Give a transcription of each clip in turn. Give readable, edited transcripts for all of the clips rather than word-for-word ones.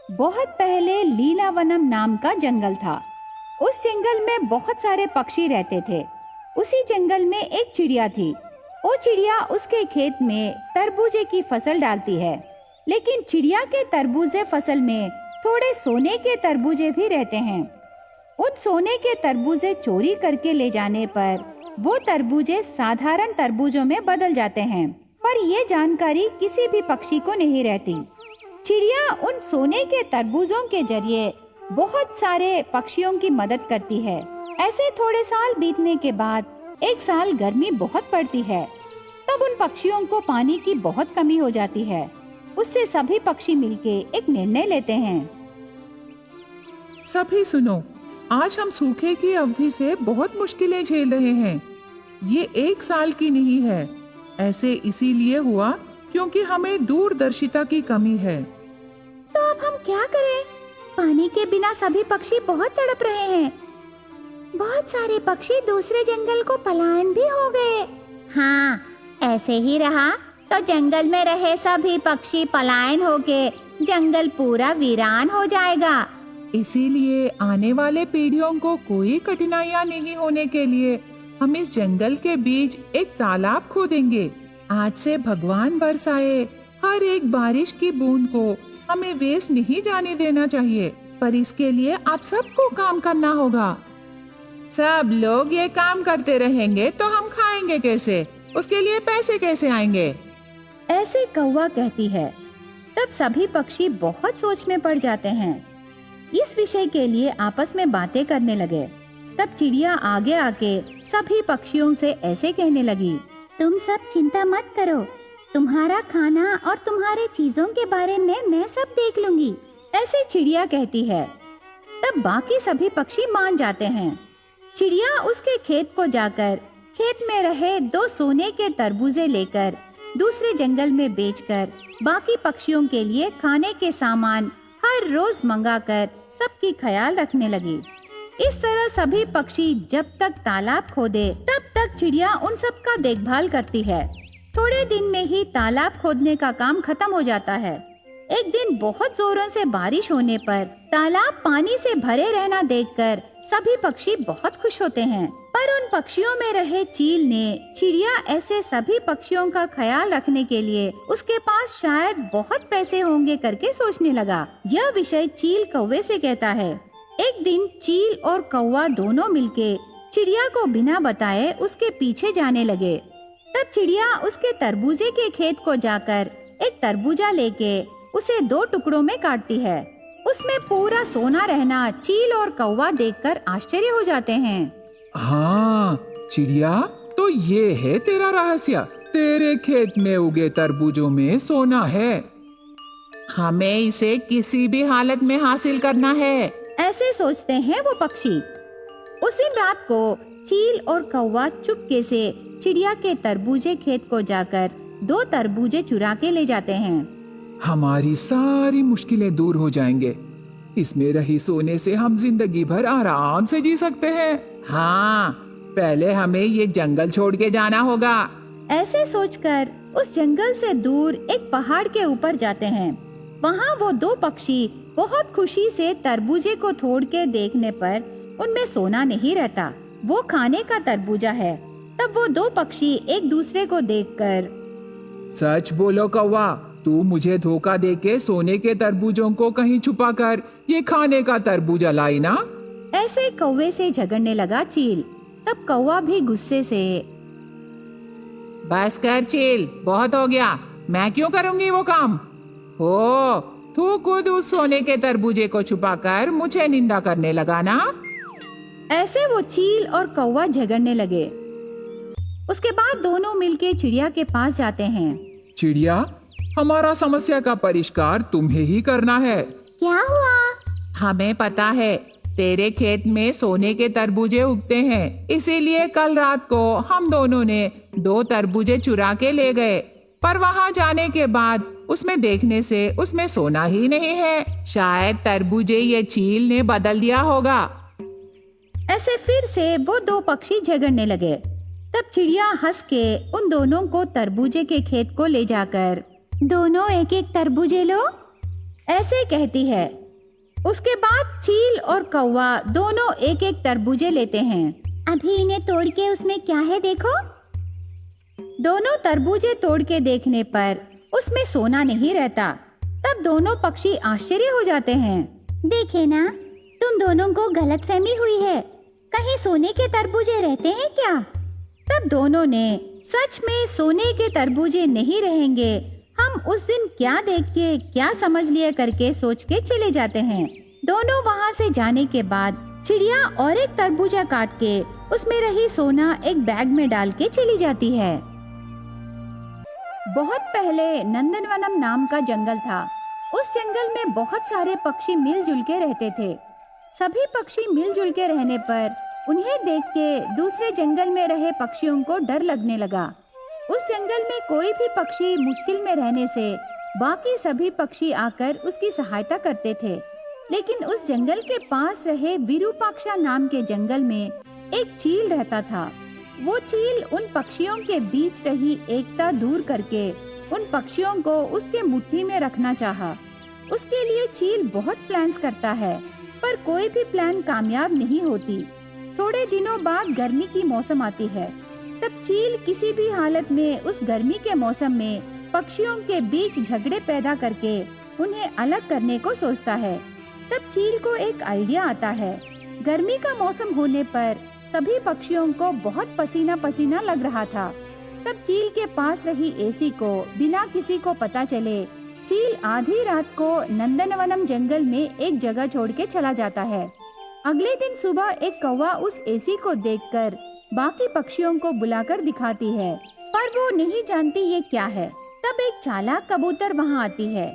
बहुत पहले लीलावनम नाम का जंगल था। उस जंगल में बहुत सारे पक्षी रहते थे। उसी जंगल में एक चिड़िया थी। वो चिड़िया उसके खेत में तरबूजे की फसल डालती है, लेकिन चिड़िया के तरबूजे फसल में थोड़े सोने के तरबूजे भी रहते हैं। उन सोने के तरबूजे चोरी करके ले जाने पर वो तरबूजे साधारण तरबूजों में बदल जाते हैं, पर ये जानकारी किसी भी पक्षी को नहीं रहती। चिड़िया उन सोने के तरबूजों के जरिए बहुत सारे पक्षियों की मदद करती है। ऐसे थोड़े साल बीतने के बाद एक साल गर्मी बहुत पड़ती है। तब उन पक्षियों को पानी की बहुत कमी हो जाती है। उससे सभी पक्षी मिलके एक निर्णय लेते हैं। सभी सुनो, आज हम सूखे की अवधि से बहुत मुश्किलें झेल रहे हैं। ये एक साल की नहीं है। ऐसे इसीलिए हुआ क्योंकि हमें दूरदर्शिता की कमी है। तो अब हम क्या करें? पानी के बिना सभी पक्षी बहुत तड़प रहे हैं। बहुत सारे पक्षी दूसरे जंगल को पलायन भी हो गए। हाँ, ऐसे ही रहा तो जंगल में रहे सभी पक्षी पलायन होके जंगल पूरा वीरान हो जाएगा। इसीलिए आने वाले पीढ़ियों को कोई कठिनाइयाँ नहीं होने के लिए हम इस जंगल के बीच एक तालाब खोदेंगे। आज से भगवान बरसाए हर एक बारिश की बूंद को हमें वेस्ट नहीं जाने देना चाहिए, पर इसके लिए आप सबको काम करना होगा। सब लोग ये काम करते रहेंगे तो हम खाएंगे कैसे? उसके लिए पैसे कैसे आएंगे? ऐसे कौवा कहती है। तब सभी पक्षी बहुत सोच में पड़ जाते हैं। इस विषय के लिए आपस में बातें करने लगे। तब चिड़िया आगे आके सभी पक्षियों से ऐसे कहने लगी, तुम सब चिंता मत करो। तुम्हारा खाना और तुम्हारे चीजों के बारे में मैं सब देख लूंगी। ऐसे चिड़िया कहती है। तब बाकी सभी पक्षी मान जाते हैं। चिड़िया उसके खेत को जाकर खेत में रहे 2 सोने के तरबूजे लेकर दूसरे जंगल में बेचकर बाकी पक्षियों के लिए खाने के सामान हर रोज मंगाकर सबकी ख्याल रखने लगी। इस तरह सभी पक्षी जब तक तालाब खोदे तब तक चिड़िया उन सब का देखभाल करती है। थोड़े दिन में ही तालाब खोदने का काम खत्म हो जाता है। एक दिन बहुत जोरों से बारिश होने पर तालाब पानी से भरे रहना देखकर सभी पक्षी बहुत खुश होते हैं। पर उन पक्षियों में रहे चील ने चिड़िया ऐसे सभी पक्षियों का ख्याल रखने के लिए उसके पास शायद बहुत पैसे होंगे करके सोचने लगा। यह विषय चील कौवे से कहता है। एक दिन चील और कौवा दोनों मिलके चिड़िया को बिना बताए उसके पीछे जाने लगे। तब चिड़िया उसके तरबूजे के खेत को जाकर एक तरबूजा लेके उसे 2 टुकड़ों में काटती है। उसमें पूरा सोना रहना चील और कौवा देखकर आश्चर्य हो जाते हैं। हाँ चिड़िया, तो ये है तेरा रहस्य। तेरे खेत में उगे तरबूजों में सोना है। हमें इसे किसी भी हालत में हासिल करना है। ऐसे सोचते हैं वो पक्षी। उस दिन रात को चील और कौवा चुपके से चिड़िया के तरबूजे खेत को जाकर 2 तरबूजे चुरा के ले जाते हैं। हमारी सारी मुश्किलें दूर हो जाएंगे। इसमें रही सोने से हम जिंदगी भर आराम से जी सकते हैं। हाँ, पहले हमें ये जंगल छोड़ के जाना होगा। ऐसे सोचकर उस जंगल से दूर एक पहाड़ के ऊपर जाते हैं। वहाँ वो 2 पक्षी बहुत खुशी से तरबूजे को तोड़ के देखने पर उनमें सोना नहीं रहता, वो खाने का तरबूजा है। तब वो 2 पक्षी एक दूसरे को देखकर, सच बोलो कौवा, तू मुझे धोखा देके सोने के तरबूजों को कहीं छुपा कर ये खाने का तरबूजा लाई ना? ऐसे कौवे से झगड़ने लगा चील। तब कौवा भी गुस्से से, बस कर चील, बहुत हो गया। मैं क्यों करूंगी वो काम? हो, तू खुद उस सोने के तरबूजे को छुपाकर मुझे निंदा करने लगा ना? ऐसे वो चील और कौवा झगड़ने लगे। उसके बाद दोनों मिलके चिड़िया के पास जाते हैं। चिड़िया, हमारा समस्या का परिष्कार तुम्हें ही करना है। क्या हुआ? हमें पता है तेरे खेत में सोने के तरबूजे उगते हैं, इसीलिए कल रात को हम दोनों ने 2 तरबूजे चुरा के ले गए। पर वहाँ जाने के बाद उसमें देखने से उसमें सोना ही नहीं है। शायद तरबूजे ये चील ने बदल दिया होगा। ऐसे फिर से वो 2 पक्षी झगड़ने लगे। तब चिड़िया हंस के उन दोनों को तरबूजे के खेत को ले जाकर, दोनों एक एक तरबूजे लो, ऐसे कहती है। उसके बाद चील और कौवा दोनों एक एक तरबूजे लेते हैं। अभी इन्हें तोड़ के उसमें क्या है देखो। दोनों तरबूजे तोड़ के देखने पर उसमें सोना नहीं रहता। तब दोनों पक्षी आश्चर्य हो जाते हैं। देखे ना, तुम दोनों को गलतफहमी हुई है, कहीं सोने के तरबूजे रहते हैं क्या? तब दोनों ने सच में सोने के तरबूजे नहीं रहेंगे, हम उस दिन क्या देख के क्या समझ लिए करके सोच के चले जाते हैं। दोनों वहाँ से जाने के बाद चिड़िया और एक तरबूजा काट के उसमें रही सोना एक बैग में डाल के चली जाती है। बहुत पहले नंदनवनम नाम का जंगल था। उस जंगल में बहुत सारे पक्षी मिलजुल के रहते थे। सभी पक्षी मिलजुल के रहने पर उन्हें देख के दूसरे जंगल में रहे पक्षियों को डर लगने लगा। उस जंगल में कोई भी पक्षी मुश्किल में रहने से बाकी सभी पक्षी आकर उसकी सहायता करते थे। लेकिन उस जंगल के पास रहे विरूपाक्षा नाम के जंगल में एक चील रहता था। वो चील उन पक्षियों के बीच रही एकता दूर करके उन पक्षियों को उसके मुट्ठी में रखना चाहा। उसके लिए चील बहुत प्लान्स करता है, पर कोई भी प्लान कामयाब नहीं होती। थोड़े दिनों बाद गर्मी की मौसम आती है। तब चील किसी भी हालत में उस गर्मी के मौसम में पक्षियों के बीच झगड़े पैदा करके उन्हें अलग करने को सोचता है। तब चील को एक आइडिया आता है। गर्मी का मौसम होने पर सभी पक्षियों को बहुत पसीना पसीना लग रहा था। तब चील के पास रही एसी को बिना किसी को पता चले चील आधी रात को नंदनवनम जंगल में एक जगह छोड़ के चला जाता है। अगले दिन सुबह एक कौवा उस एसी को देखकर बाकी पक्षियों को बुलाकर दिखाती है, पर वो नहीं जानती ये क्या है। तब एक चालाक कबूतर वहाँ आती है।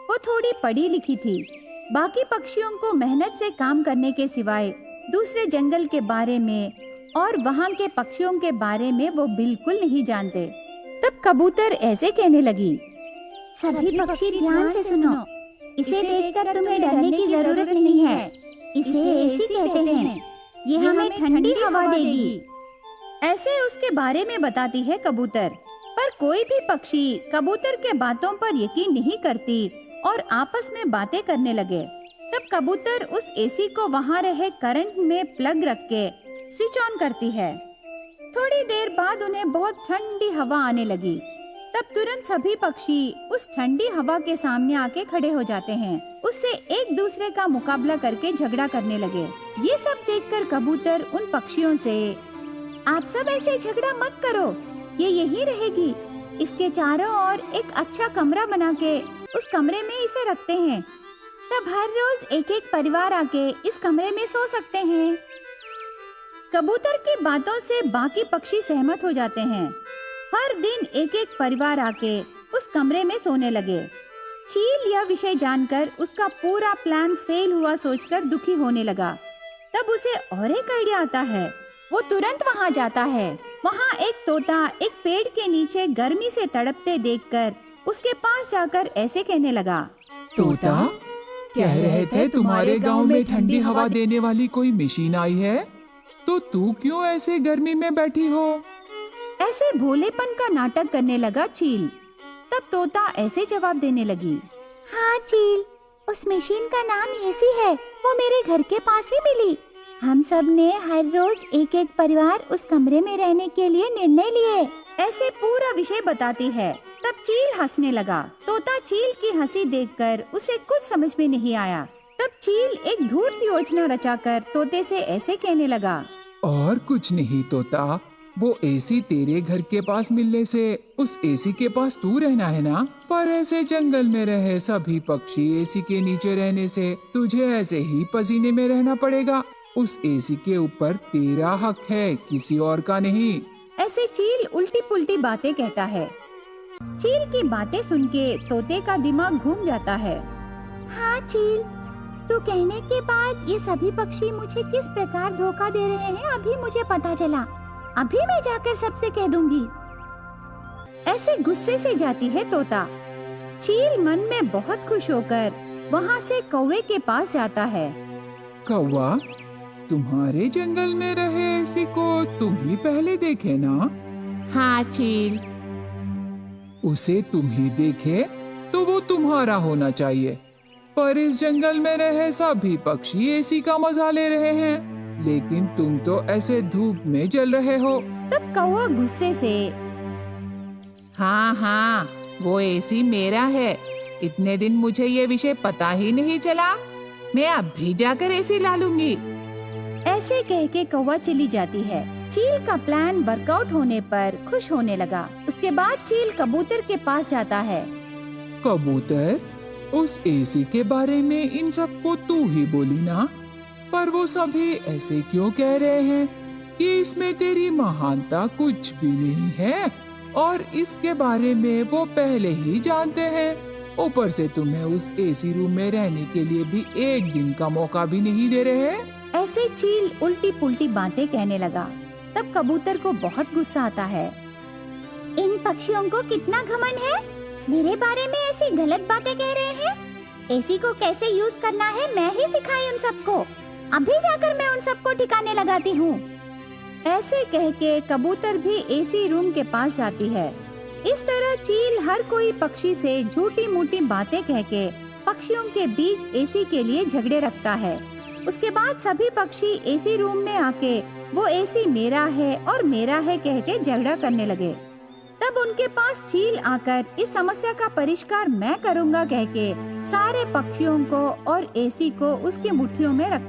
वो थोड़ी पढ़ी लिखी थी। बाकी पक्षियों को मेहनत से काम करने के सिवाय दूसरे जंगल के बारे में और वहाँ के पक्षियों के बारे में वो बिल्कुल नहीं जानते। तब कबूतर ऐसे कहने लगी, सभी पक्षी ध्यान से सुनो, इसे देखकर तुम्हें डरने की जरूरत नहीं है। इसे एसी कहते हैं, ये हमें ठंडी हवा देगी। ऐसे उसके बारे में बताती है कबूतर। पर कोई भी पक्षी कबूतर के बातों पर यकीन नहीं करती और आपस में बातें करने लगे। तब कबूतर उस एसी को वहाँ रहे करंट में प्लग रख के स्विच ऑन करती है। थोड़ी देर बाद उन्हें बहुत ठंडी हवा आने लगी। तब तुरंत सभी पक्षी उस ठंडी हवा के सामने आके खड़े हो जाते हैं। उससे एक दूसरे का मुकाबला करके झगड़ा करने लगे। ये सब देखकर कबूतर उन पक्षियों से, आप सब ऐसे झगड़ा मत करो, ये यही रहेगी। इसके चारों ओर एक अच्छा कमरा बना के उस कमरे में इसे रखते हैं। तब हर रोज एक एक परिवार आके इस कमरे में सो सकते हैं। कबूतर की बातों से बाकी पक्षी सहमत हो जाते हैं। हर दिन एक एक परिवार आके उस कमरे में सोने लगे। चील यह विषय जानकर उसका पूरा प्लान फेल हुआ सोचकर दुखी होने लगा। तब उसे और एक आइडिया आता है। वो तुरंत वहाँ जाता है। वहाँ एक तोता एक पेड़ के नीचे गर्मी से तड़पते देखकर उसके पास जाकर ऐसे कहने लगा, तोता, कह रहे थे तुम्हारे गांव में ठंडी हवा देने वाली कोई मशीन आई है, तो तू क्यों ऐसे गर्मी में बैठी हो? ऐसे भोलेपन का नाटक करने लगा चील। तब तोता ऐसे जवाब देने लगी, हाँ चील, उस मशीन का नाम एसी है, वो मेरे घर के पास ही मिली। हम सब ने हर रोज एक एक परिवार उस कमरे में रहने के लिए निर्णय लिए। ऐसे पूरा विषय बताती है। तब चील हंसने लगा। तोता चील की हंसी देखकर उसे कुछ समझ में नहीं आया। तब चील एक धूर्त योजना रचाकर तोते से ऐसे कहने लगा, और कुछ नहीं तोता, वो एसी तेरे घर के पास मिलने से उस एसी के पास तू रहना है ना, पर ऐसे जंगल में रहे सभी पक्षी एसी के नीचे रहने से तुझे ऐसे ही पसीने में रहना पड़ेगा। उस एसी के ऊपर तेरा हक है, किसी और का नहीं। ऐसे चील उल्टी पुल्टी बातें कहता है। चील की बातें सुन के तोते का दिमाग घूम जाता है। हाँ चील, तू कहने के बाद ये सभी पक्षी मुझे किस प्रकार धोखा दे रहे हैं अभी मुझे पता चला। अभी मैं जाकर सबसे कह दूंगी। ऐसे गुस्से से जाती है तोता। चील मन में बहुत खुश होकर वहाँ से कौवे के पास जाता है। कौवा, तुम्हारे जंगल में रहे एसी को तुम ही पहले देखे ना? हाँ चील। उसे तुम ही देखे तो वो तुम्हारा होना चाहिए। पर इस जंगल में रहे सभी पक्षी एसी का मजा ले रहे हैं, लेकिन तुम तो ऐसे धूप में जल रहे हो। तब कौवा गुस्से से, हाँ हाँ, वो एसी मेरा है। इतने दिन मुझे ये विषय पता ही नहीं चला। मैं अब भी जाकर एसी ला लूंगी। ऐसे कह के कौवा चली जाती है। चील का प्लान वर्कआउट होने पर खुश होने लगा। उसके बाद चील कबूतर के पास जाता है। कबूतर, उस एसी के बारे में इन सबको तू ही बोली ना, पर वो सभी ऐसे क्यों कह रहे हैं कि इसमें तेरी महानता कुछ भी नहीं है और इसके बारे में वो पहले ही जानते हैं। ऊपर से तुम्हें उस एसी रूम में रहने के लिए भी एक दिन का मौका भी नहीं दे रहे हैं। ऐसे चील उल्टी पुल्टी बातें कहने लगा। तब कबूतर को बहुत गुस्सा आता है। इन पक्षियों को कितना घमंड है, मेरे बारे में ऐसी गलत बातें कह रहे हैं। एसी को कैसे यूज करना है मैं ही सिखाई उन सबको। अभी जाकर मैं उन सबको ठिकाने लगाती हूँ। ऐसे कह के कबूतर भी एसी रूम के पास जाती है। इस तरह चील हर कोई पक्षी से झूठी मूठी बातें कह के पक्षियों के बीच एसी के लिए झगड़े रखता है। उसके बाद सभी पक्षी एसी रूम में आके वो एसी मेरा है और मेरा है कह के झगड़ा करने लगे। तब उनके पास चील आकर इस समस्या का परिष्कार मैं करूँगा कह के सारे पक्षियों को और एसी को उसकी मुट्ठियों में रख